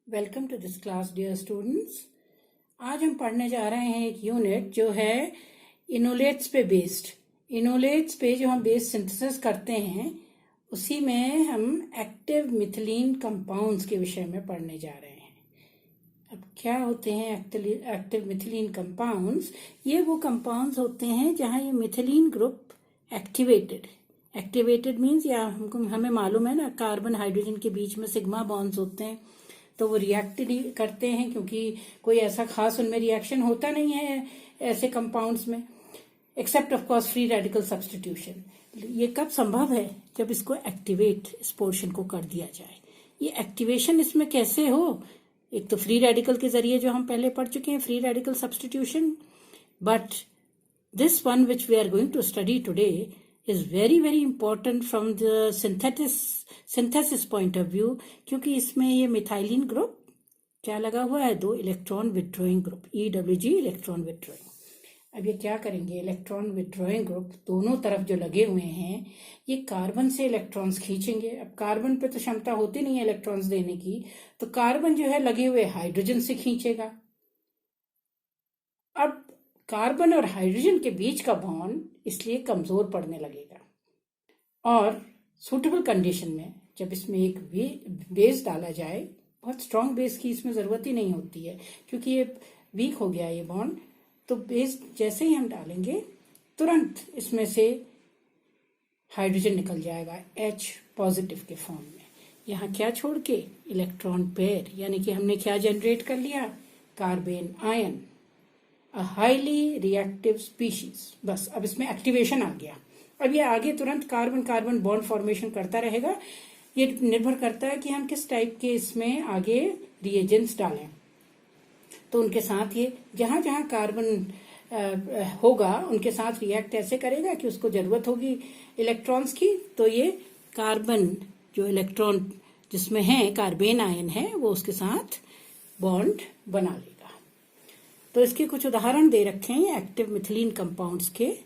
Welcome to this class dear students. आज हम पढ़ने जा रहे हैं एक यूनिट जो है इनोलेट्स पे बेस्ड। इनोलेट्स पे जो हम बेस सिंथेसिस करते हैं उसी में हम एक्टिव मिथिलीन कंपाउंड्स के विषय में पढ़ने जा रहे हैं। अब क्या होते हैं एक्टिव मिथिलीन कंपाउंड्स? ये वो कंपाउंड्स होते हैं जहाँ ये मिथिलीन ग्रुप एक्टिवेटेड मीन्स या हमें मालूम है ना, कार्बन हाइड्रोजन के बीच में सिग्मा बॉन्ड्स होते हैं तो वो रिएक्ट करते हैं, क्योंकि कोई ऐसा खास उनमें रिएक्शन होता नहीं है ऐसे कंपाउंड्स में, except of course free radical substitution. ये कब संभव है? जब इसको एक्टिवेट, इस पोर्शन को कर दिया जाए। ये एक्टिवेशन इसमें कैसे हो? एक तो फ्री रेडिकल के जरिए, जो हम पहले पढ़ चुके हैं, free radical substitution, but this one which we are going to study today is very important from the synthesis point of view, क्योंकि इसमें ये मिथाइलिन ग्रुप क्या लगा हुआ है? 2 electron withdrawing group, EWG electron withdrawing. अब ये क्या करेंगे? इलेक्ट्रॉन विथड्रॉइंग ग्रुप दोनों तरफ जो लगे हुए हैं ये कार्बन से इलेक्ट्रॉन्स खींचेंगे। अब कार्बन पे तो क्षमता होती नहीं है इलेक्ट्रॉन्स देने की, तो कार्बन जो है लगे हुए हाइड्रोजन से खींचेगा। अब कार्बन और हाइड्रोजन के बीच का बॉन्ड इसलिए कमजोर पड़ने लगेगा, और सूटेबल कंडीशन में जब इसमें एक बेस डाला जाए, बहुत स्ट्रांग बेस की इसमें जरूरत ही नहीं होती है क्योंकि ये वीक हो गया ये बॉन्ड, तो बेस जैसे ही हम डालेंगे तुरंत इसमें से हाइड्रोजन निकल जाएगा H पॉजिटिव के फॉर्म में। यहाँ क्या छोड़ के? इलेक्ट्रॉन पेयर, यानी कि हमने क्या जनरेट कर लिया? Carbene ion, a highly reactive species. बस अब इसमें एक्टिवेशन आ गया। अब ये आगे तुरंत कार्बन कार्बन बॉन्ड फॉर्मेशन करता रहेगा। ये निर्भर करता है कि हम किस टाइप के इसमें आगे रिएजेंट्स डालें। तो उनके साथ ये जहां जहां कार्बन होगा उनके साथ रिएक्ट ऐसे करेगा कि उसको जरूरत होगी इलेक्ट्रॉन्स की, तो ये कार्बन जो इलेक्ट्रॉन जिसमें है, कार्बेन आयन है, वो उसके साथ बॉन्ड बना लेगा। तो इसके कुछ उदाहरण दे रखे हैं एक्टिव मिथिलीन कंपाउंड्स के,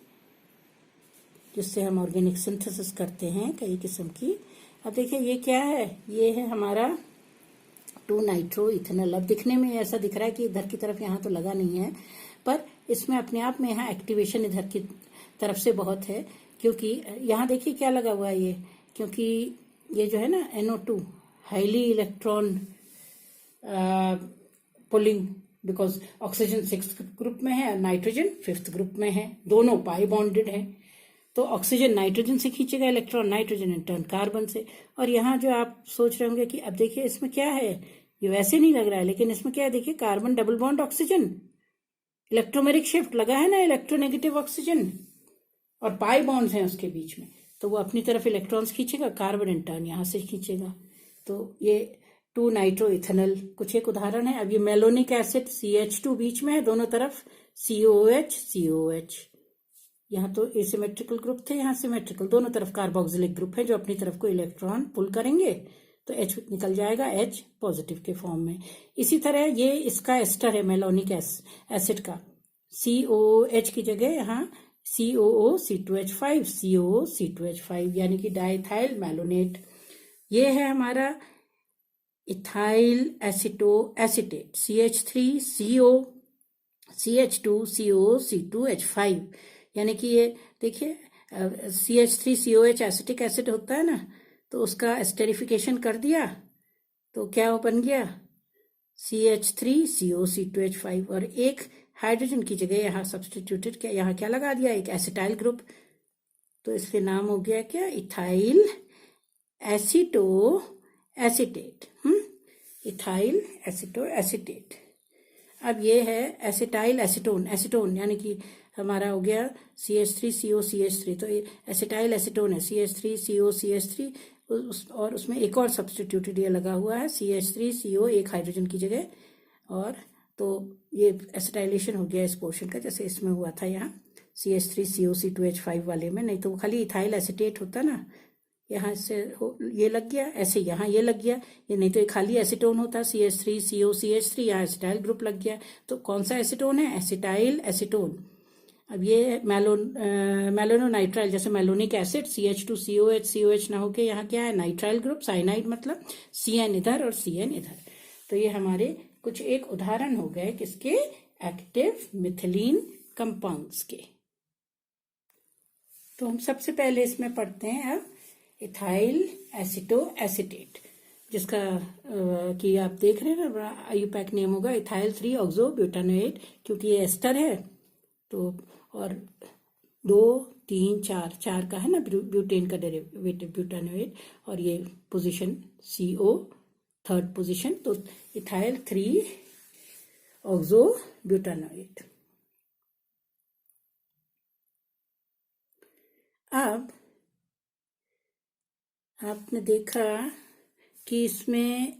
जिससे हम ऑर्गेनिक सिंथेसिस करते हैं कई किस्म की। अब देखिए ये क्या है? ये है हमारा 2 नाइट्रो इथेनॉल। अब दिखने में ऐसा दिख रहा है कि इधर की तरफ यहाँ तो लगा नहीं है, पर इसमें अपने आप में यहाँ एक्टिवेशन इधर की तरफ से बहुत है, क्योंकि यहाँ देखिए क्या लगा हुआ है ये, क्योंकि ये जो है ना NO2 highly electron pulling, because oxygen 6th group में है, नाइट्रोजन 5th ग्रुप में है, दोनों पाई बॉन्डेड है। तो ऑक्सीजन नाइट्रोजन से खींचेगा electron, nitrogen in turn carbon से। और यहाँ जो आप सोच रहे होंगे कि अब देखिए इसमें क्या है, ये वैसे नहीं लग रहा है, लेकिन इसमें क्या है? देखिए carbon double bond oxygen, electromeric shift लगा है ना, इलेक्ट्रोनेगेटिव ऑक्सीजन, और पाई बॉन्ड्स हैं उसके बीच में, तो वो अपनी तरफ इलेक्ट्रॉन्स खींचेगा, कार्बन इन टर्न यहाँ से खींचेगा। तो ये 2 नाइट्रो इथेनॉल कुछ एक उदाहरण है। अब ये मेलोनिक एसिड CH2 बीच में है, दोनों तरफ COH। यहाँ तो एसिमेट्रिकल ग्रुप थे, यहाँ सिमेट्रिकल, दोनों तरफ कार्बोक्सिलिक ग्रुप है जो अपनी तरफ को इलेक्ट्रॉन पुल करेंगे तो H निकल जाएगा, H पॉजिटिव के फॉर्म में। इसी तरह ये इसका एस्टर है मेलोनिक एसिड का, COOH की जगह यहाँ COOC2H5, COOC2H5 यानी कि डाइथाइल मेलोनेट। ये है हमारा ethyl acetate CH3CO CH2 COC2H5, यानी कि ये देखिए CH3COH एसिटिक एसिड होता है ना, तो उसका एस्टेरिफिकेशन कर दिया तो क्या बन गया? CH3COC2H5, और एक हाइड्रोजन की जगह यहाँ सब्सटीट्यूटेड, क्या यहाँ क्या लगा दिया? एक एसिटाइल ग्रुप, तो इसके नाम हो गया क्या? इथाइल एसिटोएसिटेट। इथाइल एसिटोएसिटेट। अब ये है एसिटाइल एसीटोन यानी कि हमारा हो गया CH3COCH3, तो ये एसिटाइल एसीटोन है CH3COCH3, और उसमें एक और सब्सटीट्यूटेड ये लगा हुआ है CH3CO, एक हाइड्रोजन की जगह, और तो ये एसिटाइलेशन हो गया इस पोर्शन का, जैसे इसमें हुआ था यहाँ CH3COC2H5 वाले में। नहीं तो वो खाली इथाइल एसिटेट होता ना, यहाँ से ये लग गया, ऐसे यहाँ ये लग गया, ये नहीं तो एक खाली एसीटोन होता CH3COCH3, यहाँ एसिटाइल ग्रुप लग गया। तो कौन सा एसीटोन है? Acetyl acetone. अब ये मेलोनोनाइट्राइल, जैसे मेलोनिक एसिड CH2COH ना होके यहाँ क्या है? नाइट्राइल ग्रुप, साइनाइड मतलब CN इधर और CN इधर। तो ये हमारे कुछ एक उदाहरण हो गए किसके, एक्टिव मिथिलीन कंपाउंड्स के। तो हम सबसे पहले इसमें पढ़ते हैं अब इथाइल एसिटो एसिटेट, जिसका कि आप देख रहे हैं ना, आईयूपैक नेम होगा इथाइल 3 ऑक्सो ब्यूटानोएट, क्योंकि ये एस्टर है तो, और 2 3 4 का है ना ब्यूटेन का डेरिवेटिव ब्यूटानोएट, और ये पोजीशन CO थर्ड पोजीशन, तो इथाइल 3 ऑक्सो ब्यूटानोएट। अब आपने देखा कि इसमें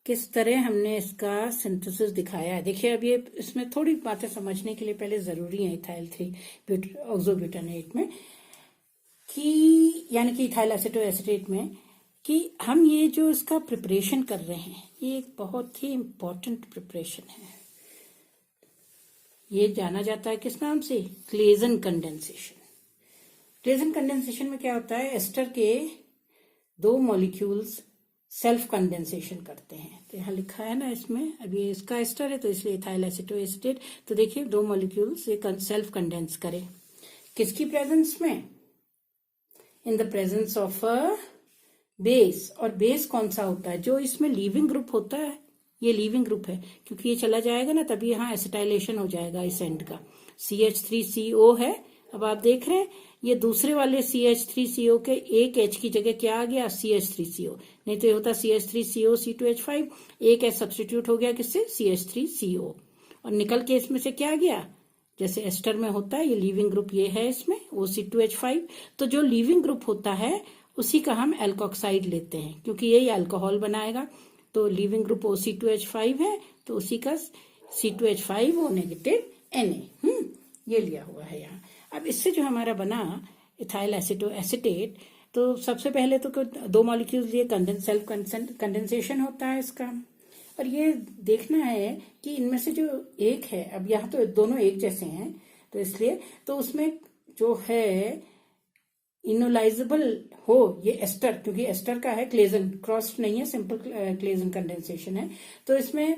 किस तरह हमने इसका सिंथेसिस दिखाया है। देखिए अब ये इसमें थोड़ी बातें समझने के लिए पहले जरूरी है इथाइल 3 ऑक्सो ब्यूटानोएट में, कि यानी कि इथाइल एसिटो एसिटेट में, कि हम ये जो इसका प्रिपरेशन कर रहे हैं ये एक बहुत ही इम्पोर्टेंट प्रिपरेशन है। ये जाना जाता है किस नाम से, क्लेजन कंडेंसेशन। क्लेजन कंडेंसेशन में क्या होता है, एस्टर के 2 मॉलिक्यूल्स सेल्फ कंडेंसेशन करते हैं। तो यहाँ लिखा है ना इसमें, अभी इसका एस्टर है तो इसलिए इथाइल एसिटो एसिटेट। तो देखिए 2 मॉलिक्यूल्स ये सेल्फ कंडेंस करे किसकी प्रेजेंस में, in the presence of a base. और बेस कौन सा होता है, जो इसमें लीविंग ग्रुप होता है, ये लीविंग ग्रुप है, क्योंकि ये चला जाएगा ना तभी यहाँ एसिटाइलेशन हो जाएगा इस एंड का। CH3CO है। अब आप देख रहे हैं ये दूसरे वाले CH3CO के एक H की जगह क्या आ गया, CH3CO, नहीं तो ये होता CH3CO C2H5, एक H सब्स्टिट्यूट हो गया किससे, CH3CO, और निकल के इसमें से क्या गया, जैसे एस्टर में होता है ये लीविंग ग्रुप ये है इसमें OC2H5। तो जो लीविंग ग्रुप होता है उसी का हम एल्कोक्साइड लेते हैं, क्योंकि यही अल्कोहल बनाएगा। तो लीविंग ग्रुप OC2H5 है तो उसी का C2H5O नेगेटिव Na ये लिया हुआ है यहाँ। अब इससे जो हमारा बना इथाइल एसिटो एसिटेट, तो सबसे पहले तो 2 मॉलिक्यूल्स ये सेल्फ कंडेंसेशन होता है इसका, और ये देखना है कि इनमें से जो एक है, अब यहाँ तो दोनों एक जैसे हैं तो इसलिए, तो उसमें जो है इनोलाइजेबल हो ये एस्टर, क्योंकि एस्टर का है क्लेजन, क्रॉस नहीं है, सिंपल क्लेजन कंडेंसेशन है। तो इसमें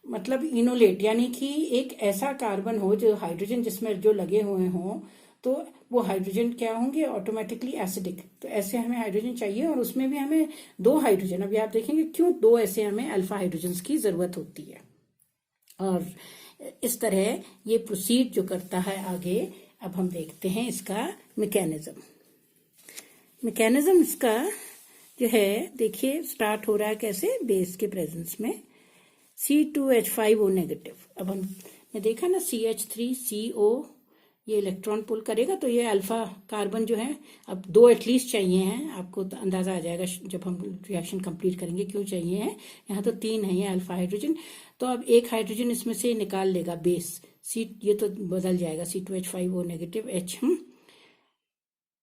मतलब इनोलेट यानी कि एक ऐसा कार्बन हो जो हाइड्रोजन जिसमें जो लगे हुए हों, तो वो हाइड्रोजन क्या होंगे, ऑटोमेटिकली एसिडिक। तो ऐसे हमें हाइड्रोजन चाहिए, और उसमें भी हमें 2 हाइड्रोजन, अभी आप देखेंगे क्यों 2 ऐसे हमें अल्फा हाइड्रोजन की जरूरत होती है। और इस तरह ये प्रोसीड जो करता है आगे। अब हम देखते हैं इसका मैकेनिज्म इसका जो है, देखिए स्टार्ट हो रहा है कैसे, बेस के प्रेजेंस में C2H5O नेगेटिव। अब हमने देखा ना CH3CO ये इलेक्ट्रॉन पुल करेगा, तो ये अल्फा कार्बन जो है, अब 2 एटलीस्ट चाहिए हैं, आपको तो अंदाजा आ जाएगा जब हम रिएक्शन कंप्लीट करेंगे क्यों चाहिए हैं। यहाँ तो 3 है ये अल्फा हाइड्रोजन, तो अब एक हाइड्रोजन इसमें से निकाल लेगा बेस C, ये तो बदल जाएगा C2H5O नेगेटिव H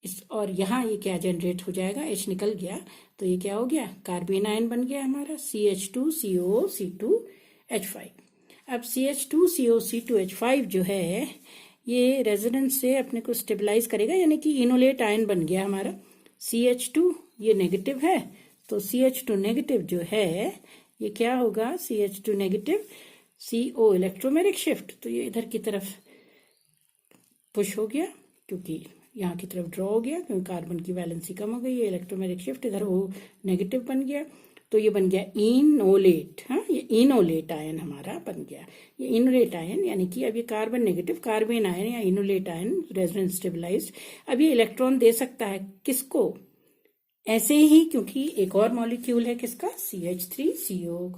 इस, और यहाँ ये क्या जनरेट हो जाएगा, H निकल गया तो ये क्या हो गया, कार्बन आयन बन गया हमारा CH2CO C2H5। अब CH2CO C2H5 जो है ये रेजोनेंस से अपने को स्टेबलाइज करेगा, यानी कि इनोलेट आयन बन गया हमारा। CH2 ये नेगेटिव है, तो CH2 नेगेटिव जो है ये क्या होगा, CH2 negative CO electromeric shift, तो ये इधर की तरफ पुश हो गया, क्योंकि यहाँ की तरफ ड्रॉ हो गया, क्योंकि कार्बन की वैलेंसी कम हो गई, ये इलेक्ट्रोमेरिक शिफ्ट इधर O नेगेटिव बन गया, तो ये बन गया इनोलेट। हाँ, ये इनोलेट आयन हमारा बन गया। ये इनोलेट आयन यानी कि अब ये कार्बन नेगेटिव कार्बन आयन या इनोलेट आयन रेजोनेंस स्टेबलाइज्ड, अब ये इलेक्ट्रॉन दे सकता है किसको, ऐसे ही, क्योंकि एक और मॉलिक्यूल है किसका, CH3CO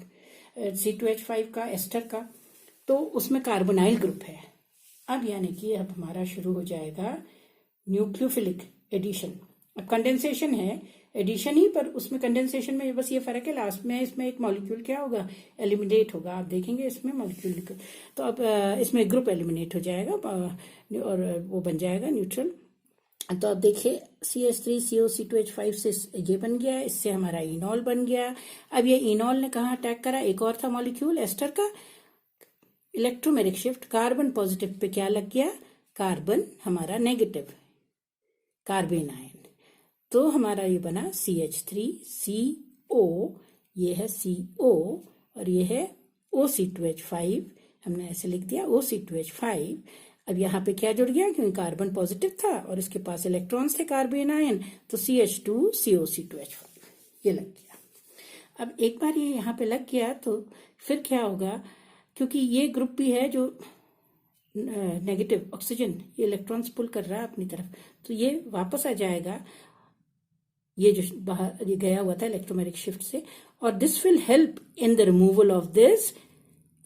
C2H5 का एस्टर का, तो उसमें कार्बोनाइल ग्रुप है। अब यानी कि अब हमारा शुरू हो जाएगा न्यूक्लियोफिलिक एडिशन। अब कंडेंसेशन है, एडिशन ही, पर उसमें कंडेंसेशन में बस ये फर्क है, लास्ट में इसमें एक मॉलिक्यूल क्या होगा, एलिमिनेट होगा। आप देखेंगे इसमें मॉलिक्यूल, तो अब इसमें ग्रुप एलिमिनेट हो जाएगा और वो बन जाएगा न्यूट्रल। तो अब देखिए CH3CO C2H5 से ये बन गया, इससे हमारा इनॉल बन गया। अब ये इनॉल ने कहाँ अटैक करा, एक और था मॉलिक्यूल एस्टर का, electromeric shift, carbon positive pay क्या लग गया, कार्बन हमारा नेगेटिव, कार्बन आयन, तो हमारा ये बना CH3CO, ये है CO, और ये है OC2H5, हमने ऐसे लिख दिया OC2H5। अब यहाँ पे क्या जुड़ गया, क्योंकि कार्बन पॉजिटिव था और इसके पास इलेक्ट्रॉन्स थे कार्बन आयन, तो CH2COC2H5 ये लग गया। अब एक बार ये यहाँ पे लग गया तो फिर क्या होगा, क्योंकि ये ग्रुप भी है जो नेगेटिव ऑक्सीजन, ये इलेक्ट्रॉन्स पुल कर रहा है अपनी तरफ, तो ये वापस आ जाएगा, ये जो बाहर ये गया हुआ था इलेक्ट्रोमैग्नेटिक शिफ्ट से, और this will help in the removal of this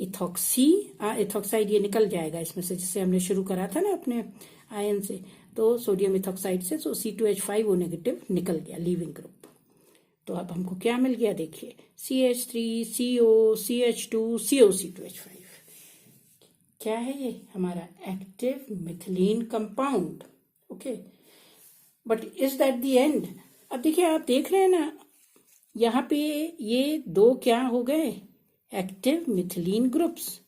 ethoxide, ये निकल जाएगा इसमें से, जिससे हमने शुरू करा था ना अपने आयन से, तो सोडियम इथॉक्साइड से, तो C2H5O नेगेटिव निकल गया, लीविंग ग्रुप। तो अब हमको क्या मिल गया, देखिए CH3CO CH2 COC2H5। क्या है ये, हमारा active methylene compound. Okay, but is that the end. अब देखिए, आप देख रहे हैं ना, यहाँ पे ये दो क्या हो गए, एक्टिव मिथिलीन ग्रुप्स,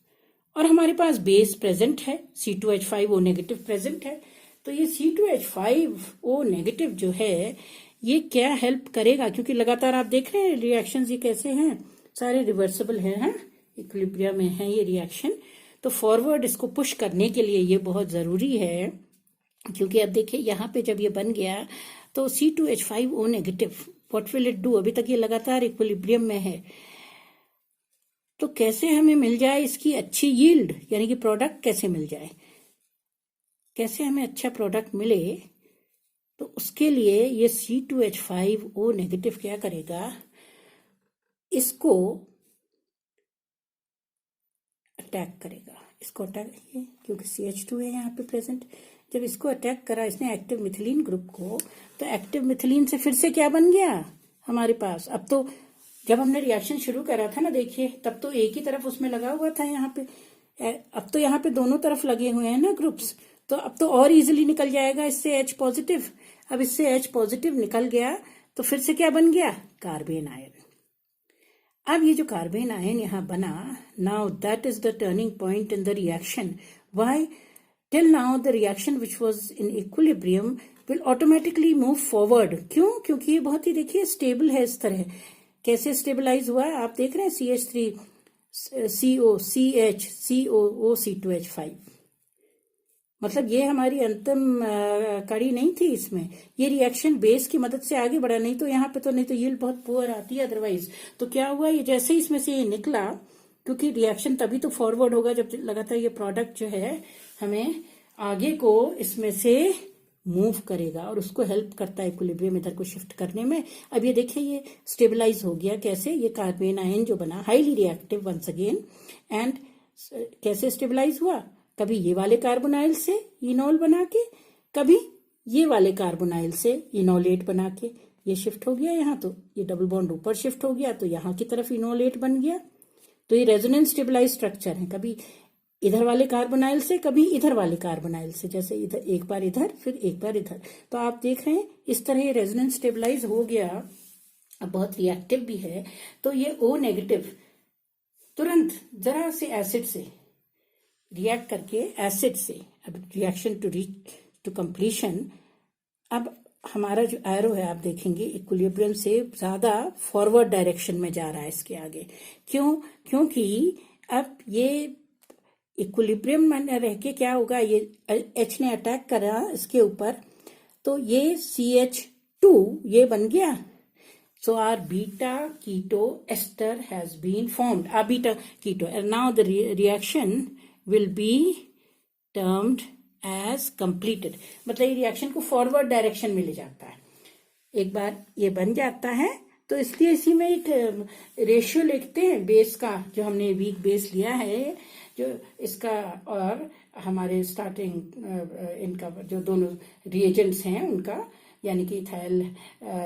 और हमारे पास बेस प्रेजेंट है, C2H5O नेगेटिव प्रेजेंट है। तो ये C2H5O नेगेटिव जो है ये क्या हेल्प करेगा, क्योंकि लगातार आप देख रहे हैं रिएक्शंस ये कैसे हैं, सारे रिवर्सिबल हैं, इक्विलिब्रियम में है ये रिएक्शन। तो फॉरवर्ड इसको पुश करने के लिए ये बहुत जरूरी है, क्योंकि अब देखिए यहाँ पे जब ये बन गया तो C2H5O negative what will it do, अभी तक ये लगातार इक्विलिब्रियम में है, तो कैसे हमें मिल जाए इसकी अच्छी यील्ड, यानी कि प्रोडक्ट कैसे मिल जाए, कैसे हमें अच्छा प्रोडक्ट मिले, तो उसके लिए ये C2H5O नेगेटिव क्या करेगा, इसको अटैक करेगा, इसको अटैक, क्योंकि CH2 है यहाँ पे प्रेजेंट, जब इसको अटैक करा इसने एक्टिव मिथिलीन ग्रुप को, तो एक्टिव मिथिलीन से फिर से क्या बन गया हमारे पास, अब तो जब हमने रिएक्शन शुरू करा था ना, देखिए तब तो एक ही तरफ उसमें लगा हुआ था यहाँ पे, अब तो यहाँ पे दोनों तरफ लगे हुए हैं ना ग्रुप्स, तो अब तो और इजीली निकल जाएगा इससे H पॉजिटिव। अब इससे H पॉजिटिव निकल गया तो फिर से क्या बन गया, कार्बन आयन। अब ये जो कार्बन आयन यहाँ बना, now that is the turning point in the reaction. Why, till now the reaction which was in equilibrium will automatically move forward. क्यों, क्योंकि ये बहुत ही देखिए स्टेबल है इस तरह। कैसे स्टेबलाइज हुआ है आप देख रहे हैं, CH3CO CH COO C2H5, मतलब ये हमारी अंतिम कड़ी नहीं थी इसमें, ये रिएक्शन बेस की मदद से आगे बढ़ा, नहीं तो यहाँ पे तो, नहीं तो यील्ड बहुत पुअर आती है अदरवाइज। तो क्या हुआ, ये जैसे ही इसमें से ये निकला, क्योंकि रिएक्शन तभी तो फॉरवर्ड होगा जब लगातार ये प्रोडक्ट जो है हमें आगे को इसमें से मूव करेगा, और उसको हेल्प करता है इक्विलिब्रियम इधर को शिफ्ट करने में। अब ये देखिए ये स्टेबलाइज हो गया, कैसे, ये कार्बन आयन जो बना highly reactive once again, and कैसे स्टेबलाइज हुआ, कभी ये वाले कार्बोनाइल से इनोल बना के, कभी ये वाले कार्बोनाइल से इनोलेट बना के, ये शिफ्ट हो गया यहाँ, तो ये डबल बॉन्ड ऊपर शिफ्ट हो गया, तो यहाँ की तरफ इनोलेट बन गया। तो ये रेजोनेंस स्टेबलाइज स्ट्रक्चर है, कभी इधर वाले कार्बोनाइल से, कभी इधर वाले कार्बोनाइल से, जैसे इधर एक बार इधर फिर एक बार इधर। तो आप देख रहे हैं इस तरह ये रेजोनेंस स्टेबलाइज हो गया। अब बहुत रिएक्टिव भी है, तो ये O नेगेटिव तुरंत जरा से एसिड से रिएक्ट करके, एसिड से, अब reaction to reach to completion, अब हमारा जो एरो है आप देखेंगे इक्विलिब्रियम से ज्यादा फॉरवर्ड डायरेक्शन में जा रहा है इसके आगे। क्यों, क्योंकि अब ये इक्विलिब्रियम में रह के क्या होगा, ये H ने अटैक करा इसके ऊपर, तो ये CH2 ये बन गया, so our beta keto ester has been formed, our beta keto, and now the reaction will be termed as completed, मतलब ये रिएक्शन को फॉरवर्ड डायरेक्शन में ले जाता है। एक बार ये बन जाता है तो इसलिए इसी में एक रेशियो लिखते हैं बेस का, जो हमने वीक बेस लिया है जो इसका, और हमारे स्टार्टिंग इनका जो दोनों रिएजेंट्स हैं उनका, यानी कि इथाइल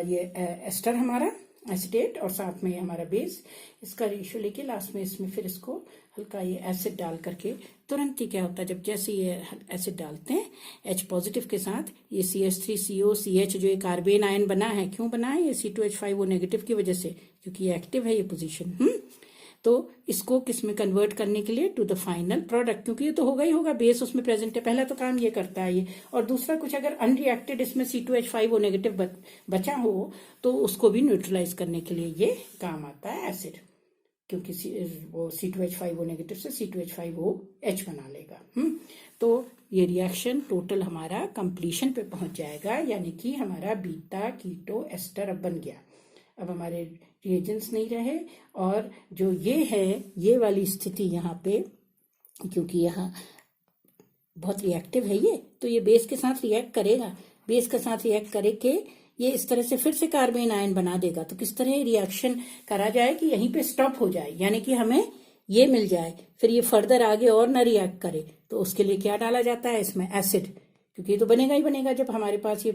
ये एस्टर हमारा एसिटेट, और साथ में हमारा बेस, इसका रेशियो लेके लास्ट में इसमें फिर इसको हल्का ये एसिड डाल करके, तुरंत ही क्या होता है जब जैसे ये एसिड डालते हैं H पॉजिटिव के साथ, ये CH3CO CH जो ये कार्बन आयन बना है, क्यों बना है, ये C2H5O नेगेटिव की वजह से, क्योंकि ये एक्टिव है ये पोजीशन। तो इसको किस में कन्वर्ट करने के लिए, टू द फाइनल प्रोडक्ट, क्योंकि ये तो होगा ही होगा, बेस उसमें प्रेजेंट है, पहला तो काम ये करता है ये, और दूसरा कुछ अगर अनरिएक्टेड इसमें C2H5O नेगेटिव बचा हो तो उसको भी न्यूट्रलाइज करने के लिए ये काम आता है एसिड। क्योंकि वो C2H5O नेगेटिव से C2H5OH बना लेगा। तो ये रिएक्शन टोटल हमारा कंप्लीशन पे पहुंच जाएगा, यानी कि हमारा बीटा कीटो एस्टर अब बन गया। अब हमारे रिएजेंट्स नहीं रहे, और जो ये है ये वाली स्थिति यहाँ पे, क्योंकि यहाँ बहुत रिएक्टिव है ये, तो ये बेस के साथ रिएक्ट करेगा, बेस के साथ रिएक्ट करके ये इस तरह से फिर से कार्बेन आयन बना देगा। तो किस तरह रिएक्शन करा जाए कि यहीं पे स्टॉप हो जाए, यानी कि हमें ये मिल जाए, फिर ये फर्दर आगे और ना रिएक्ट करे। तो उसके लिए क्या डाला जाता है इसमें, एसिड, क्योंकि ये तो बनेगा ही बनेगा जब हमारे पास ये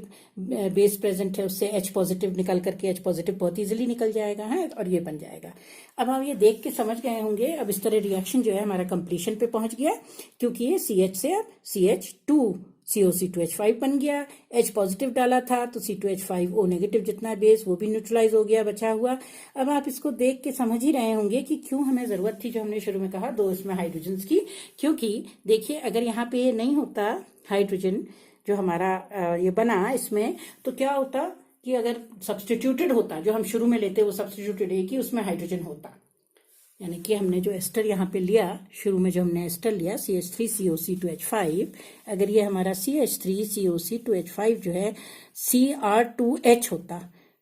बेस प्रेजेंट है, उससे H पॉजिटिव निकल करके H पॉजिटिव बहुत इजीली निकल जाएगा है, और ये बन जाएगा। अब हम ये देख के समझ गए होंगे, अब इस तरह रिएक्शन जो है हमारा कंप्लीशन पे पहुंच गया, क्योंकि ये CH से अब CH2 COC2H5 बन गया। H पॉजिटिव डाला था तो C2H5O नेगेटिव जितना बेस वो भी न्यूट्रलाइज हो गया बचा हुआ। अब आप इसको देख के समझ ही रहे होंगे कि क्यों हमें जरूरत थी, जो हमने शुरू में कहा, 2 इसमें हाइड्रोजन्स की। क्योंकि देखिए अगर यहाँ पे ये नहीं होता हाइड्रोजन जो हमारा ये बना इसमें, तो क्या होता कि अगर सब्सटीट्यूटेड होता, जो हम शुरू में लेते वो सब्सटीट्यूटेड है कि उसमें हाइड्रोजन होता, यानी कि हमने जो एस्टर यहाँ पे लिया, शुरू में जो हमने एस्टर लिया CH3COC2H5, अगर ये हमारा CH3COC2H5 जो है Cr2H होता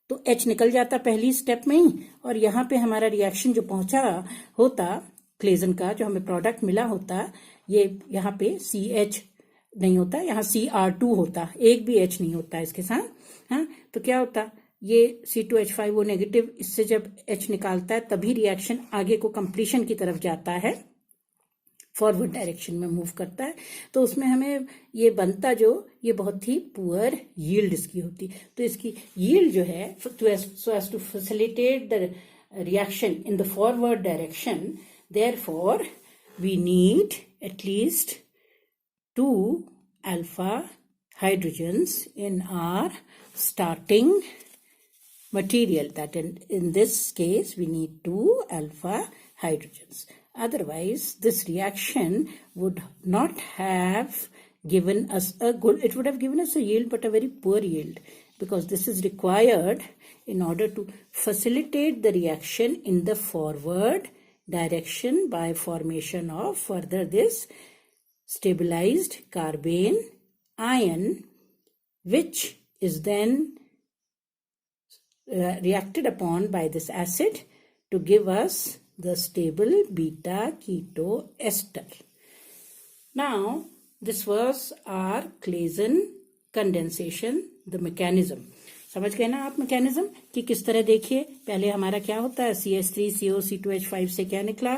तो H निकल जाता पहली स्टेप में ही, और यहाँ पे हमारा रिएक्शन जो पहुंचा होता क्लेजन का, जो हमें प्रोडक्ट मिला होता, ये यहाँ पे CH नहीं होता, यहाँ Cr2 होता, एक भी H नहीं होता इसके साथ। हाँ, तो क्या होता, ये C2H5O नेगेटिव इससे जब H निकालता है तभी रिएक्शन आगे को कंप्लीशन की तरफ जाता है, फॉरवर्ड डायरेक्शन में मूव करता है। तो उसमें हमें ये बनता जो, ये बहुत ही पुअर यील्ड इसकी होती। तो इसकी यील्ड जो है, so as to facilitate the reaction in the forward direction, therefore we need at least 2 alpha hydrogens in our starting material. That in this case we need 2 alpha hydrogens. Otherwise this reaction would not have given us a good, it would have given us a yield but a very poor yield, because this is required in order to facilitate the reaction in the forward direction by formation of further this stabilized carbene ion, which is then reacted upon by this acid to give us the stable beta keto ester. Now this was our Claisen condensation, the mechanism. समझ गए ना आप mechanism कि किस तरह, देखिए पहले हमारा क्या होता है, CH3COC2H5 से क्या निकला,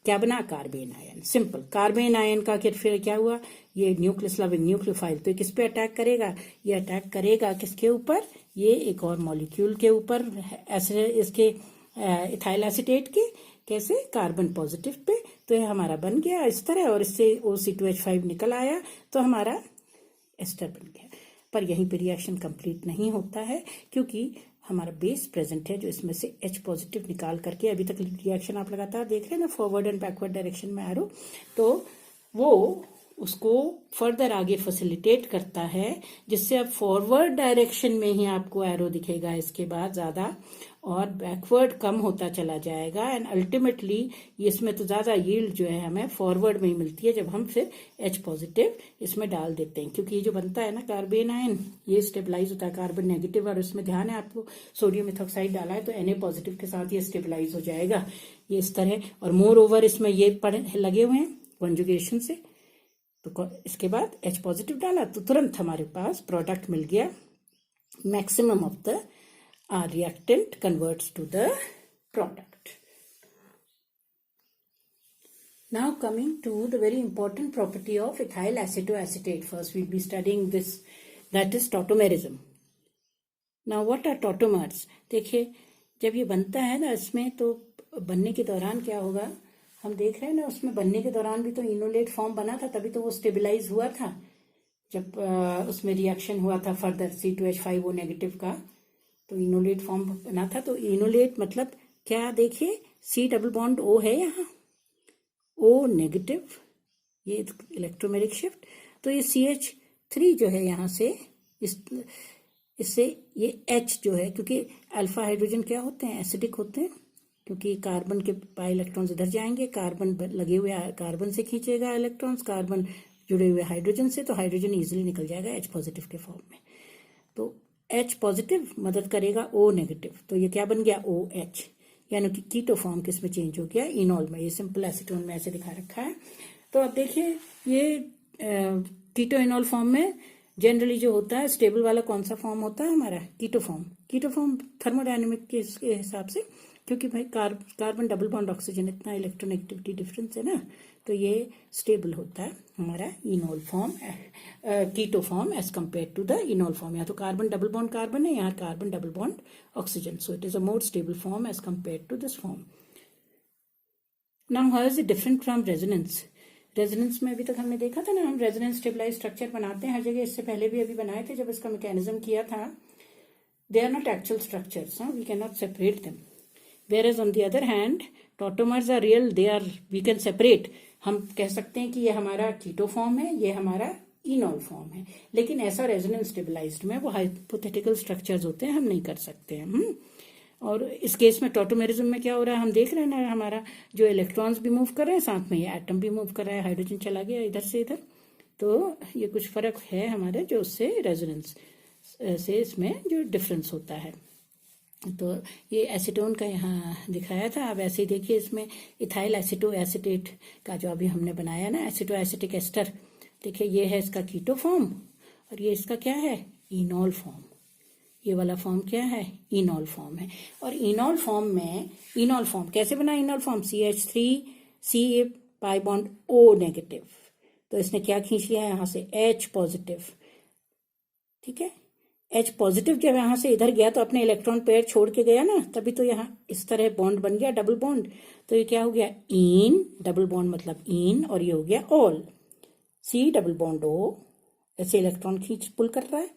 क्या बना, carbene ion. Simple, carbene ion का फिर क्या हुआ, ये न्यूक्लियस लविंग न्यूक्लियोफाइल, तो किस पे अटैक करेगा, ये अटैक करेगा किसके ऊपर, ये एक और मॉलिक्यूल के ऊपर, ऐसे इसके इथाइल एसीटेट के, कैसे, कार्बन पॉजिटिव पे। तो ये हमारा बन गया इस तरह, और इससे OC2H5 निकल आया तो हमारा एस्टर बन गया। पर यहीं पे रिएक्शन कंप्लीट नहीं होता है, क्योंकि हमारा बेस प्रेजेंट है जो इसमें से H पॉजिटिव निकाल करके, अभी तक रिएक्शन आप लगातार देख रहे हैं ना, फॉरवर्ड एंड बैकवर्ड डायरेक्शन में एरो, तो वो उसको फर्दर आगे फैसिलिटेट करता है, जिससे अब फॉरवर्ड डायरेक्शन में ही आपको एरो दिखेगा इसके बाद ज्यादा, और बैकवर्ड कम होता चला जाएगा। एंड अल्टीमेटली इसमें तो ज्यादा यील्ड जो है हमें फॉरवर्ड में ही मिलती है जब हम फिर H पॉजिटिव इसमें डाल देते हैं, क्योंकि ये जो बनता है ना कार्बेन आयन, ये स्टेबलाइज होता है कार्बन नेगेटिव, और इसमें ध्यान है आपको सोडियम इथॉक्साइड डाला है तो Na पॉजिटिव के साथ ये स्टेबलाइज हो जाएगा, ये इस तरह। और मोर ओवर इसमें ये लगे हुए हैं कॉन्जुगेशन से, तो इसके बाद H पॉजिटिव डाला तो तुरंत हमारे पास प्रोडक्ट मिल गया, maximum of the reactant converts to the product. Now coming to the very important property of ethyl acetoacetate. First we'll be studying this, that is tautomerism. Now what are tautomers? देखिए जब ये बनता है ना इसमें, तो बनने के दौरान क्या होगा, हम देख रहे हैं ना, उसमें बनने के दौरान भी तो इनोलेट फॉर्म बना था, तभी तो वो स्टेबलाइज हुआ था जब उसमें रिएक्शन हुआ था फर्दर C2H5O नेगेटिव का, तो इनोलेट फॉर्म बना था। तो इनोलेट मतलब क्या, देखिए C डबल बॉन्ड O है यहाँ, O नेगेटिव, ये इलेक्ट्रोमेरिक शिफ्ट, तो ये CH3 जो है यहाँ से इससे ये H जो है, क्योंकि अल्फा हाइड्रोजन क्या होते हैं, एसिडिक होते हैं, क्योंकि कार्बन के पाई इलेक्ट्रॉन्स इधर जाएंगे, कार्बन लगे हुए कार्बन से खींचेगा इलेक्ट्रॉन्स, कार्बन जुड़े हुए हाइड्रोजन से, तो हाइड्रोजन इजीली निकल जाएगा H पॉजिटिव के फॉर्म में। तो H पॉजिटिव मदद करेगा O नेगेटिव, तो ये क्या बन गया OH, यानी कि कीटो फॉर्म किसमें चेंज हो गया, इनॉल में। ये सिंपल एसीटोन में ऐसे दिखा रखा है। तो अब देखिए ये कीटो इनॉल फॉर्म में जनरली जो होता है स्टेबल वाला कौन सा फॉर्म होता है हमारा, keto form. Keto form thermodynamic के हिसाब से, क्योंकि भाई कार्बन डबल बॉन्ड ऑक्सीजन, इतना इलेक्ट्रोनेगेटिविटी डिफरेंस है ना, तो ये स्टेबल होता है हमारा enol form, keto form as compare to the enol form. यहाँ तो कार्बन डबल बॉन्ड कार्बन है, यहाँ carbon double bond oxygen, so it is a more stable form as compare to this form. Now how is it different from resonance. Resonance में अभी तक हमने देखा था ना, हम रेजोनेंस स्टेबलाइज स्ट्रक्चर बनाते हैं हर जगह, इससे पहले भी अभी बनाए थे जब इसका मैकेनिज्म किया था। They are not actual structures, we can not separate them. Whereas on the other hand, tautomers are real, they are, we can separate. हम कह सकते हैं कि ये हमारा कीटो फॉर्म है, ये हमारा इनॉल फॉर्म है, लेकिन ऐसा रेजोनेंस स्टेबलाइज्ड में वो हाइपोथेटिकल स्ट्रक्चर्स होते हैं, हम नहीं कर सकते हैं। और इस केस में टॉटोमेरिज्म में क्या हो रहा है, हम देख रहे हैं ना, हमारा जो इलेक्ट्रॉन्स भी मूव कर रहे हैं, साथ में ये एटम भी मूव कर रहा है, हाइड्रोजन चला गया इधर से इधर, तो ये कुछ फर्क है हमारे जो उससे रेजोनेंस से इसमें जो डिफरेंस होता है। तो ये एसीटोन का यहाँ दिखाया था। अब ऐसे ही देखिए इसमें इथाइल एसिटो एसिटेट का जो अभी हमने बनाया ना, एसिटो एसिटिक एस्टर, देखिए ये है इसका कीटो फॉर्म और ये इसका क्या है, इनॉल फॉर्म। ये वाला फॉर्म क्या है, इनॉल फॉर्म है। और इनॉल फॉर्म में, इनॉल फॉर्म कैसे बना, इनॉल form CH3 pi bond O negative, तो इसने क्या खींच लिया यहाँ से H पॉजिटिव, ठीक है। H पॉजिटिव जब यहाँ से इधर गया तो अपने इलेक्ट्रॉन पेयर छोड़ के गया ना, तभी तो यहाँ इस तरह बॉन्ड बन गया, डबल बॉन्ड। तो ये क्या हो गया, इन, डबल बॉन्ड मतलब इन, और ये हो गया all, C double bond O, ऐसे इलेक्ट्रॉन खींच पुल कर रहा है,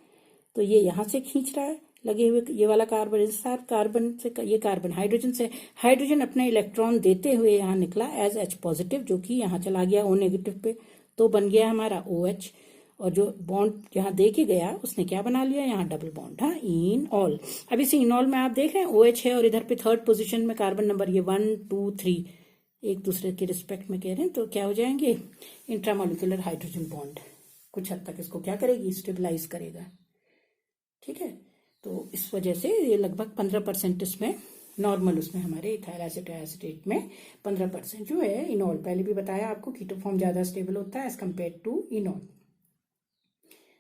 तो ये यहाँ से खींच रहा है लगे हुए ये वाला कार्बन, इस कार्बन से, ये कार्बन हाइड्रोजन से, हाइड्रोजन अपने इलेक्ट्रॉन देते हुए यहाँ निकला एज H पॉजिटिव, जो कि यहाँ चला गया O नेगेटिव पे, तो बन गया हमारा OH। और जो बॉन्ड यहाँ दे के गया उसने क्या बना लिया, यहाँ डबल बॉन्ड, हाँ, इन ऑल। अब इस इनॉल में आप देख रहे हैं OH है और इधर पे थर्ड पोजीशन में कार्बन नंबर ये 1 2 3 एक दूसरे के रिस्पेक्ट में कह रहे हैं, तो क्या हो जाएंगे, इंट्रामोलिकुलर हाइड्रोजन बॉन्ड। कुछ हद तक इसको क्या करेगी, स्टेबलाइज करेगा, ठीक है। तो इस वजह से ये लगभग 15% इसमें नॉर्मल, उसमें हमारे इथाइल एसिटेट में 15% जो है इनॉल। पहले भी बताया आपको कीटो फॉर्म ज्यादा स्टेबल होता है एज कम्पेयर टू इनॉल।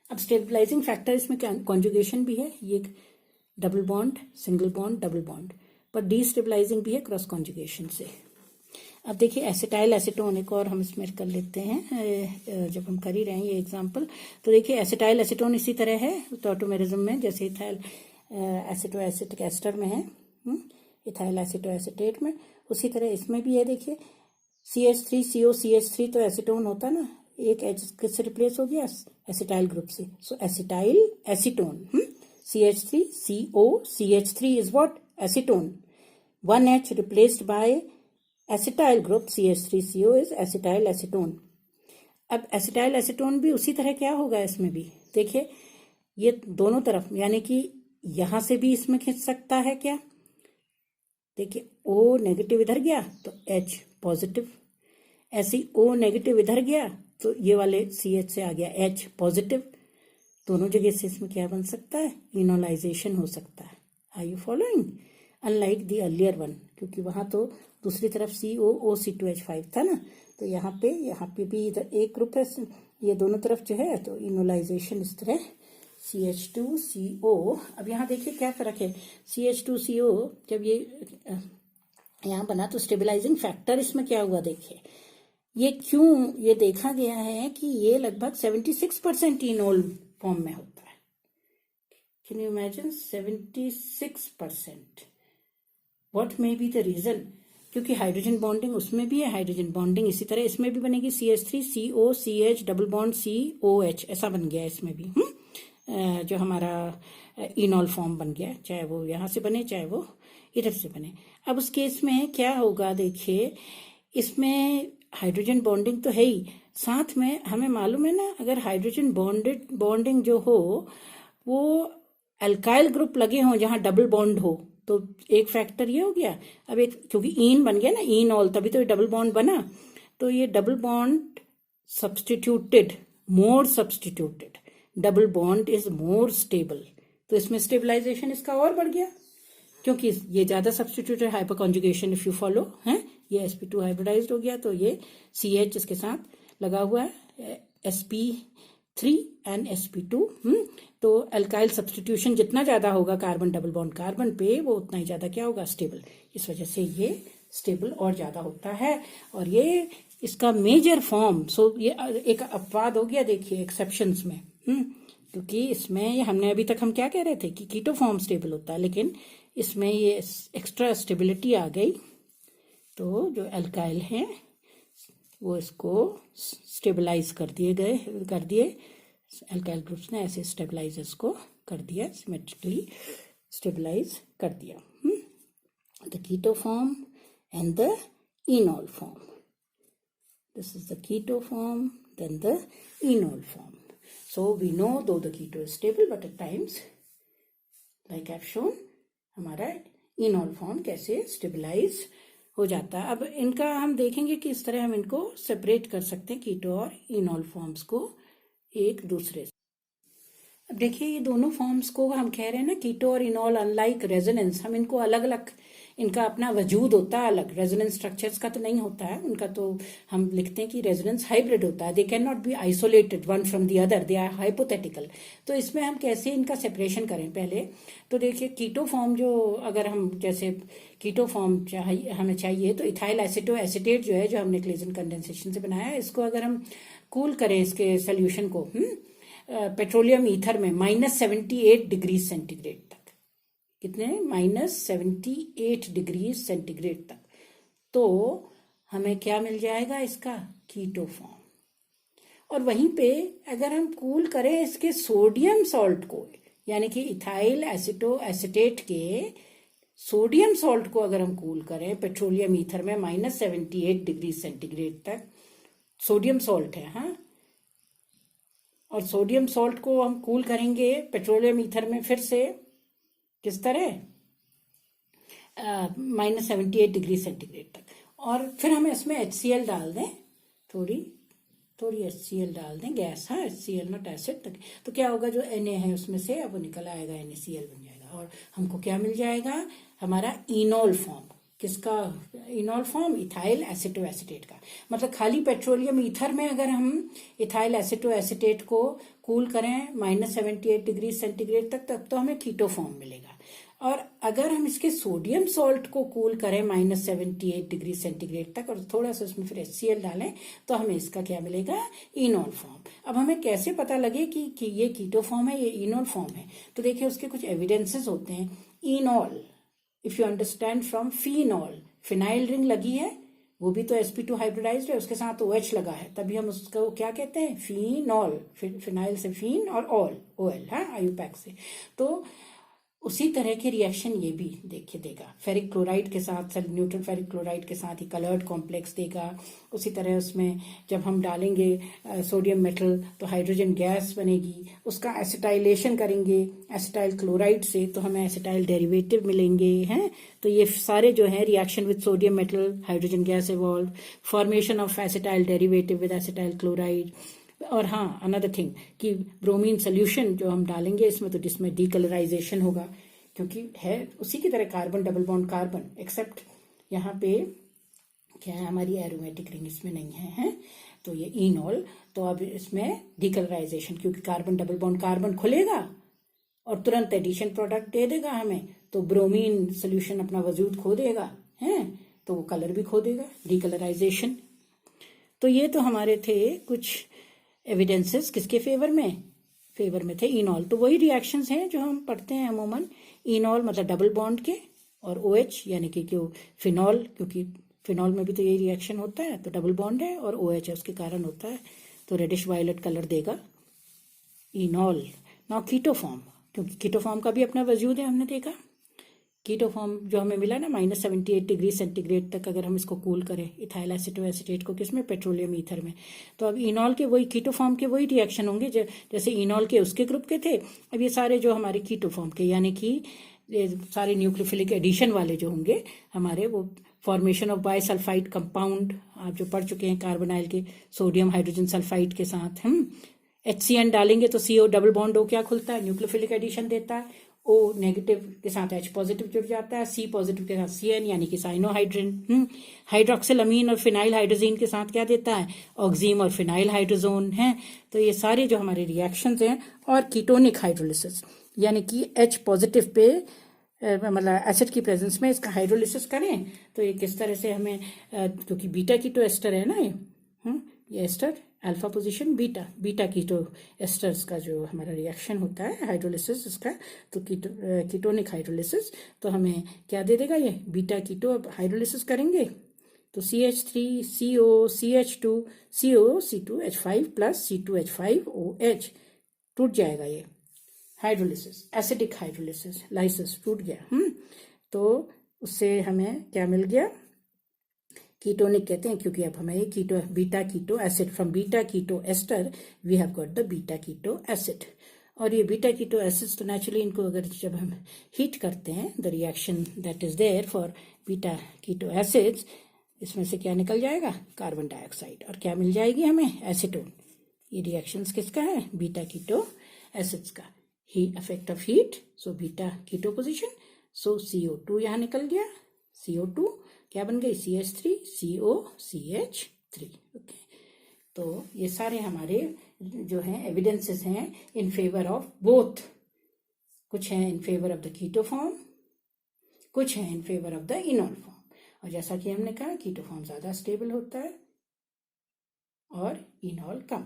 अब स्टेबलाइजिंग फैक्टर इसमें कॉन्जुगेशन भी है, ये double bond, single bond, double bond, पर डीस्टेबलाइजिंग भी है क्रॉस कॉन्जुगेशन से। अब देखिए एसिटाइल एसीटोन, एक और हम इसमें कर लेते हैं जब हम कर ही रहे हैं ये एग्जांपल। तो देखिए एसिटाइल एसीटोन इसी तरह है टॉटोमेरिज्म में, जैसे इथाइल एसिटो एसिटिक एस्टर में है, इथाइल एसिटो एसिटेट में, उसी तरह इसमें भी है। देखिए CH3CO CH3 तो एसीटोन होता ना, एक H किससे रिप्लेस हो गया, एसिटाइल ग्रुप से, so acetyl acetone, CH3CO CH3 is what, acetone, 1H replaced by acetyl group CH3CO is acetyl acetone. अब एसिटाइल एसीटोन भी उसी तरह क्या होगा इसमें भी, देखिए ये दोनों तरफ, यानी कि यहां से भी इसमें खींच सकता है क्या, देखिए O नेगेटिव इधर गया तो H पॉजिटिव, ऐसी O नेगेटिव इधर गया तो ये वाले CH से आ गया H पॉजिटिव, दोनों जगह से इसमें क्या बन सकता है, इनोलाइजेशन हो सकता है। Are you following, unlike the earlier one, क्योंकि वहां तो दूसरी तरफ COOC2H5 था ना, तो यहाँ पे भी इधर एक ग्रुप है, ये दोनों तरफ जो है, तो इनोलाइजेशन इस तरह CH2CO। अब यहाँ देखिए क्या फर्क है, CH2CO जब ये यहाँ बना तो स्टेबलाइजिंग फैक्टर इसमें क्या हुआ, देखिए ये क्यों, ये देखा गया है कि ये लगभग 76% इनॉल फॉर्म में होता है। Can you imagine 76%, what may be the reason, क्योंकि हाइड्रोजन बॉन्डिंग उसमें भी है, हाइड्रोजन बॉन्डिंग इसी तरह इसमें भी बनेगी, CH3CO CH double bond COH ऐसा बन गया इसमें भी, जो हमारा इनॉल फॉर्म बन गया, चाहे वो यहाँ से बने चाहे वो इधर से बने। अब उस केस में क्या होगा, देखिए इसमें हाइड्रोजन बॉन्डिंग तो है ही, साथ में हमें मालूम है ना, अगर हाइड्रोजन बॉन्डिंग जो हो वो अल्काइल ग्रुप लगे हों जहां डबल बॉन्ड हो, तो एक फैक्टर ये हो गया। अब एक क्योंकि ईन बन गया ना, इनॉल, तभी तो ये डबल बॉन्ड बना। तो ये double bond substituted, more substituted, double bond is more stable. तो इसमें स्टेबलाइजेशन इसका और बढ़ गया क्योंकि ये ज्यादा substituted, hyper conjugation if you follow है। ये sp2 हाइब्रिडाइज्ड हो गया, तो ये CH इसके साथ लगा हुआ है, sp3 एंड sp2। तो अल्काइल सब्सटीट्यूशन जितना ज्यादा होगा कार्बन डबल बॉन्ड कार्बन पे, वो उतना ही ज्यादा क्या होगा, स्टेबल। इस वजह से ये स्टेबल और ज्यादा होता है। और ये इसका मेजर फॉर्म, सो ये एक अपवाद हो गया देखिए एक्सेप्शंस में, क्योंकि इसमें हमने अभी तक हम क्या कह रहे थे कि कीटो फॉर्म स्टेबल होता है, लेकिन इसमें ये एक्स्ट्रा स्टेबिलिटी आ गई। तो जो अल्काइल हैं वो इसको स्टेबलाइज कर दिए अल्काइल ग्रुप्स ने ऐसे स्टेबलाइजर्स को कर दिया, सिमेट्रिकली स्टेबलाइज कर दिया। The keto form and the enol form, this is the keto form, then the enol form. So we know though the keto is stable, but at times like I've shown हमारा enol form कैसे stabilize हो जाता है। अब इनका हम देखेंगे कि इस तरह हम इनको सेपरेट कर सकते हैं, कीटो और इनॉल फॉर्म्स को एक दूसरे से। अब देखिए ये दोनों फॉर्म्स को हम कह रहे हैं ना, कीटो और इनॉल, अनलाइक रेजोनेंस, हम इनको अलग अलग, इनका अपना वजूद होता है अलग, रेजोनेंस स्ट्रक्चर्स का तो नहीं होता है उनका। तो हम लिखते हैं कि रेजोनेंस हाइब्रिड होता है, they can not be isolated one from the other, they are hypothetical. तो इसमें हम कैसे इनका सेपरेशन करें पहले। तो देखिए कीटो फॉर्म जो, अगर हम जैसे कीटो फॉर्म हमें चाहिए, तो इथाइल एसिटो एसिटेट जो है, जो हमने क्लेजन कंडेंसेशन से बनाया है, इसको अगर हम कूल करें इसके सोल्यूशन को पेट्रोलियम ईथर में -78 डिग्री सेंटीग्रेड तक, कितने, -78 डिग्री सेंटीग्रेड तक, तो हमें क्या मिल जाएगा, इसका कीटो फॉर्म। और वहीं पे अगर हम कूल करें इसके सोडियम सॉल्ट को, यानी कि इथाइल एसिटो एसिटेट के सोडियम सॉल्ट को अगर हम कूल करें पेट्रोलियम ईथर में -78 डिग्री सेंटीग्रेड तक, सोडियम सॉल्ट है, हाँ, और सोडियम सॉल्ट को हम कूल करेंगे पेट्रोलियम ईथर में फिर से किस तरह, -78 डिग्री सेंटीग्रेड तक। और फिर हम इसमें HCl डाल दें, थोड़ी HCl डाल दें, गैस, हाँ, HCl नॉट एसिड तक। तो क्या होगा, जो Na है उसमें से अब वो निकल आएगा, NaCl बन जाएगा, और हमको क्या मिल जाएगा, हमारा इनॉल फॉर्म। किसका इनॉल फॉर्म, इथाइल एसिटो एसिटेट का। मतलब खाली पेट्रोलियम ईथर में अगर हम इथाइल एसिटो एसिटेट को कूल करें -78 डिग्री सेंटीग्रेड तक, तब तो हमें कीटो फॉर्म मिलेगा। और अगर हम इसके सोडियम सॉल्ट को कूल करें -78 डिग्री सेंटीग्रेड तक, और थोड़ा सा उसमें फिर HCl डालें, तो हमें इसका क्या मिलेगा, इनॉल फॉर्म। अब हमें कैसे पता लगे कि ये कीटो फॉर्म है, ये इनॉल फॉर्म है। तो देखिए उसके कुछ एविडेंसेस होते हैं। इनॉल, if you understand from phenol, phenyl ring लगी है, वो भी तो sp2 हाइब्रिडाइज्ड है, उसके साथ OH लगा है, तभी हम उसको क्या कहते हैं, फिनॉल। फिनाइल से फिन और ऑल, OL, हाँ, आयुपैक से। तो उसी तरह के रिएक्शन ये भी देखिए देगा, फेरिक क्लोराइड के साथ, न्यूट्रल फेरिक क्लोराइड के साथ ही कलर्ड कॉम्प्लेक्स देगा। उसी तरह उसमें जब हम डालेंगे सोडियम मेटल, तो हाइड्रोजन गैस बनेगी, उसका एसिटाइलेशन करेंगे एसिटाइल क्लोराइड से, तो हमें एसिटाइल डेरिवेटिव मिलेंगे, हैं। तो ये सारे जो है reaction with sodium metal, hydrogen gas evolve, formation of acetyl derivative with acetyl chloride. और हाँ, अनदर थिंग कि ब्रोमीन सोल्यूशन जो हम डालेंगे इसमें, तो जिसमें डीकलराइजेशन होगा, क्योंकि है उसी की तरह carbon double bond carbon, except यहाँ पे क्या है, हमारी एरोमेटिक रिंग इसमें नहीं है, हैं। तो ये इनॉल, तो अब इसमें डीकलराइजेशन, क्योंकि कार्बन डबल बॉन्ड कार्बन खुलेगा और तुरंत एडिशन प्रोडक्ट दे देगा हमें, तो ब्रोमीन सोल्यूशन अपना वजूद खो देगा, हैं, तो वो कलर भी खो देगा, डीकलराइजेशन। तो ये तो हमारे थे कुछ एविडेंसेस, किसके फेवर में थे, इनॉल। तो वही रिएक्शंस हैं जो हम पढ़ते हैं अमूमन, इनॉल मतलब डबल बॉन्ड के, और OH यानी कि क्यों फिनॉल, क्योंकि फिनॉल में भी तो यही रिएक्शन होता है, तो डबल बॉन्ड है, और OH है उसके कारण होता है, तो रेडिश वायलेट कलर देगा इनॉल। नाउ कीटो फॉर्म, क्योंकि कीटो फॉर्म का भी अपना वजूद है, हमने देखा कीटो फॉर्म जो हमें मिला ना -78 डिग्री सेंटीग्रेड तक, अगर हम इसको कूल करें इथाइल एसिटो एसिटेट को, किसमें, पेट्रोलियम ईथर में, तो अब इनॉल के वही कीटो फॉर्म के वही रिएक्शन होंगे जैसे इनॉल के उसके ग्रुप के थे। अब ये सारे जो हमारे कीटो फॉर्म के, यानी कि ये सारे न्यूक्लियोफिलिक एडिशन वाले जो होंगे हमारे, वो फॉर्मेशन ऑफ बाइसल्फाइड कंपाउंड आप जो पढ़ चुके हैं, कार्बोनाइल के सोडियम हाइड्रोजन सल्फाइड के साथ हम HCN डालेंगे तो CO डबल बॉन्ड O क्या खुलता है, न्यूक्लियोफिलिक एडिशन देता है, O नेगेटिव के साथ H पॉजिटिव जुड़ जाता है, C पॉजिटिव के साथ CN यानी कि साइनोहाइड्रिन, हाइड्रोक्सिल अमीन और फिनाइल हाइड्रोजीन के साथ क्या देता है, ऑक्सीम और फिनाइल हाइड्रोजोन है। तो ये सारे जो हमारे रिएक्शंस हैं, और कीटोनिक हाइड्रोलिसिस यानी कि H पॉजिटिव पे मतलब एसिड की प्रेजेंस में इसका हाइड्रोलिसिस करें तो ये किस तरह से हमें, क्योंकि बीटा कीटो एस्टर है ना ये ester alpha position beta keto esters का जो हमारा रिएक्शन होता है हाइड्रोलिसिस इसका, तो कीटोनिक हाइड्रोलिसिस, तो हमें क्या दे देगा ये बीटा कीटो। अब हाइड्रोलिसिस करेंगे तो CH3CO CH2 CO C2H5 plus C2H5OH टूट जाएगा ये हाइड्रोलिसिस, एसिडिक हाइड्रोलिसिस, लाइसिस टूट गया। तो उससे हमें क्या मिल गया, कीटोनिक कहते हैं, क्योंकि अब हमें keto beta keto acid, from beta keto ester we have got the beta keto acid. और ये बीटा कीटो एसिड्स तो नेचुरली इनको अगर जब हम हीट करते हैं, the reaction that is there for beta keto acids, इसमें से क्या निकल जाएगा, कार्बन डाइऑक्साइड, और क्या मिल जाएगी हमें, एसीटोन। ये रिएक्शंस किसका है, बीटा कीटो एसिड्स का। ही effect of heat, so beta keto position, so CO2 यहाँ निकल गया, CO2 क्या बन गई, CH3 CO CH3। ओके, तो ये सारे हमारे जो हैं एविडेंसेस हैं इन फेवर ऑफ बोथ, कुछ हैं in favour of the keto form, कुछ हैं in favour of the enol form. और जैसा कि हमने कहा कीटो फॉर्म ज्यादा स्टेबल होता है और इनॉल कम।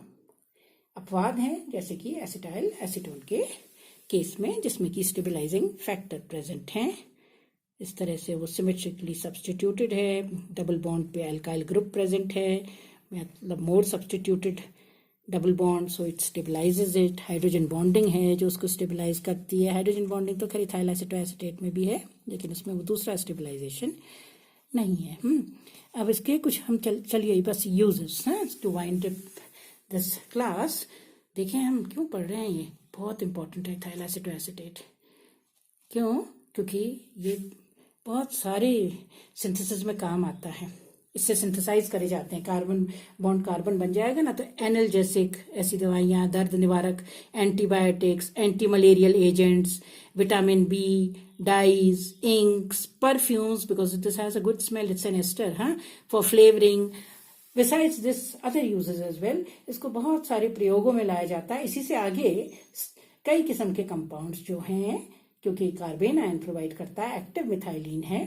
अपवाद हैं जैसे कि एसिटाइल एसीटोन के केस में, जिसमें कि स्टेबलाइजिंग फैक्टर प्रेजेंट हैं। इस तरह से वो सिमेट्रिकली सब्सटीट्यूटेड है, डबल बॉन्ड पे अल्काइल ग्रुप प्रेजेंट है, मतलब more substituted double bond, so it stabilises it. Hydrogen bonding है जो उसको स्टेबलाइज करती है। हाइड्रोजन बॉन्डिंग तो खैर इथाइल एसीटोएसीटेट में भी है, लेकिन उसमें वो दूसरा स्टेबलाइजेशन नहीं है। अब इसके कुछ हम चलिए बस यूजेस हैं टू वाइंड दिस क्लास। देखें हम क्यों पढ़ रहे हैं, ये बहुत इंपॉर्टेंट है इथाइल एसीटोएसीटेट। क्यों, क्योंकि ये बहुत सारे सिंथेसिस में काम आता है, इससे सिंथेसाइज करे जाते हैं। कार्बन बॉन्ड कार्बन बन जाएगा ना, तो एनाल्जेसिक ऐसी दवाइयाँ, दर्द निवारक, antibiotics, anti malarial agents, vitamin B, dyes, inks, perfumes, because this has a good smell, it's an ester, for flavouring, besides this other uses as well. इसको बहुत सारे प्रयोगों में लाया जाता है। इसी से आगे कई किस्म के कंपाउंड्स जो हैं, क्योंकि कार्बेन आयन प्रोवाइड करता है, एक्टिव मिथाइलिन है,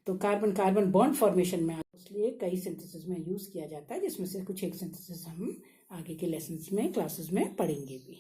तो कार्बन कार्बन बॉन्ड फॉर्मेशन में इसलिए कई सिंथेसिस में यूज किया जाता है, जिसमें से कुछ एक सिंथेसिस हम आगे के लेसन्स में क्लासेस में पढ़ेंगे भी।